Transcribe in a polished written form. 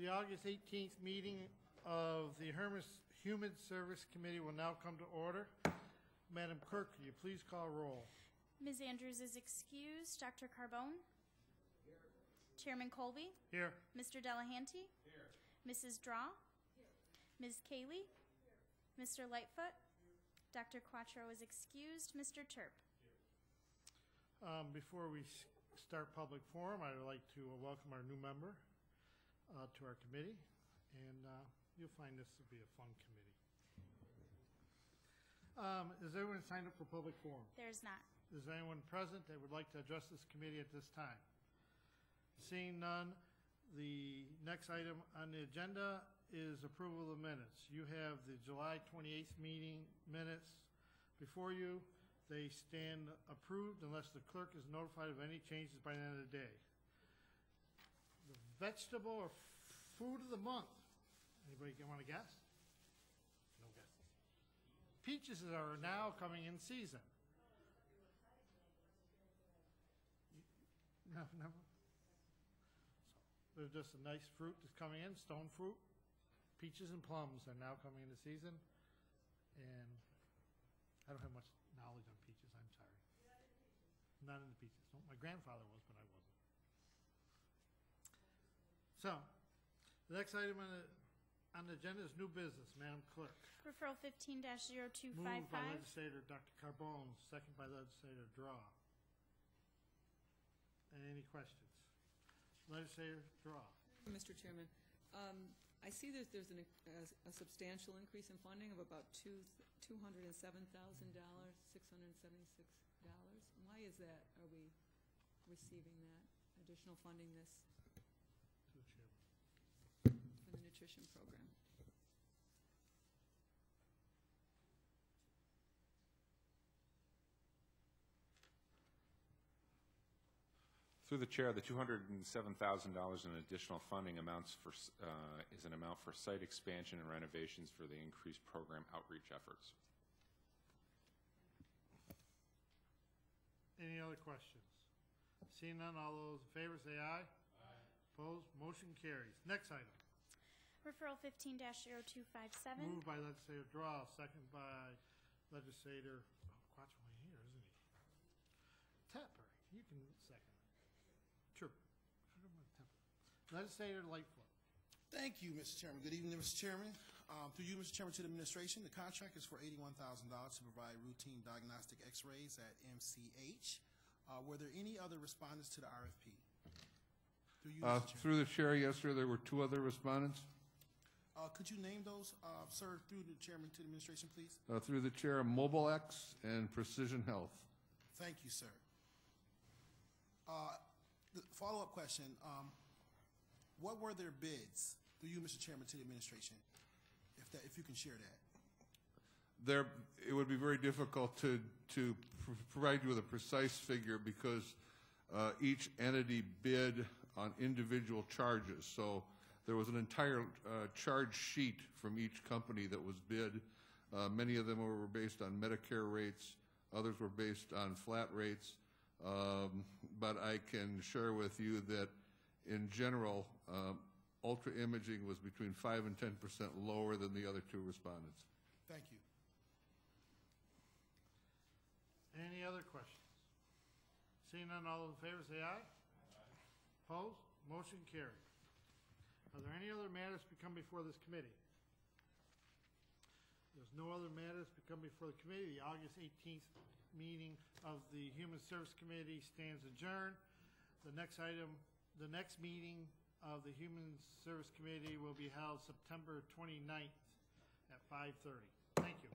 The August 18th meeting of the Human Service Committee will now come to order. Madam Clerk, could you please call roll? Ms. Andrews is excused. Dr. Carbone? Here. Chairman Colby? Here. Mr. Delahanty? Here. Mrs. Draw? Here. Ms. Cayley? Here. Mr. Lightfoot? Here. Dr. Quattro is excused. Mr. Terp? Here. Before we start public forum, I would like to welcome our new member to our committee, and you'll find this will be a fun committee. Is everyone signed up for public forum? There's not. Is there anyone present that would like to address this committee at this time? Seeing none, the next item on the agenda is approval of the minutes. You have the July 28th meeting minutes before you. They stand approved unless the clerk is notified of any changes by the end of the day. The vegetable or food of the month. Anybody want to guess? No guesses. Peaches are now coming in season. No. So there's just a nice fruit that's coming in, stone fruit. Peaches and plums are now coming into season. And I don't have much knowledge on peaches, I'm sorry. Not into peaches. No, my grandfather was, but I wasn't. So, the next item on the agenda is new business. Madam Clerk. Referral 15-0255. Moved by Legislator Dr. Carbone, second by Legislator Draw. Any questions? Legislator Draw. Mr. Chairman, I see that there's a substantial increase in funding of about $207,676. Why is that? Are we receiving that additional funding for the nutrition program? Through the chair, the $207,000 in additional funding is an amount for site expansion and renovations for the increased program outreach efforts. Any other questions? Seeing none, all those in favor say aye. Aye. Opposed? Motion carries. Next item. Referral 15-0257. Moved by Legislator Draw, second by Legislator Quattro here, isn't he? Tepper, you can second. True. Legislator Lightfoot. Thank you, Mr. Chairman. Good evening, Mr. Chairman. Through you, Mr. Chairman, to the administration, the contract is for $81,000 to provide routine diagnostic x-rays at MCH. Were there any other respondents to the RFP? Through you, Mr. Chairman. Through the chair, yes, sir. There were two other respondents. Could you name those, sir, through the chairman to the administration, please? Through the chair, MobileX and Precision Health. Thank you, sir. The follow-up question, what were their bids, through you, Mr. Chairman, to the administration, if you can share that? It would be very difficult to provide you with a precise figure because each entity bid on individual charges. So there was an entire charge sheet from each company that was bid. Many of them were based on Medicare rates. Others were based on flat rates. But I can share with you that in general, ultra imaging was between 5 and 10% lower than the other two respondents. Thank you. Any other questions? Seeing none, all those in favor say aye. Aye. Opposed? Motion carried. Are there any other matters to come before this committee? There's no other matters to come before the committee. The August 18th meeting of the Human Service Committee stands adjourned. The next meeting of the Human Service Committee will be held September 29th at 5:30. Thank you.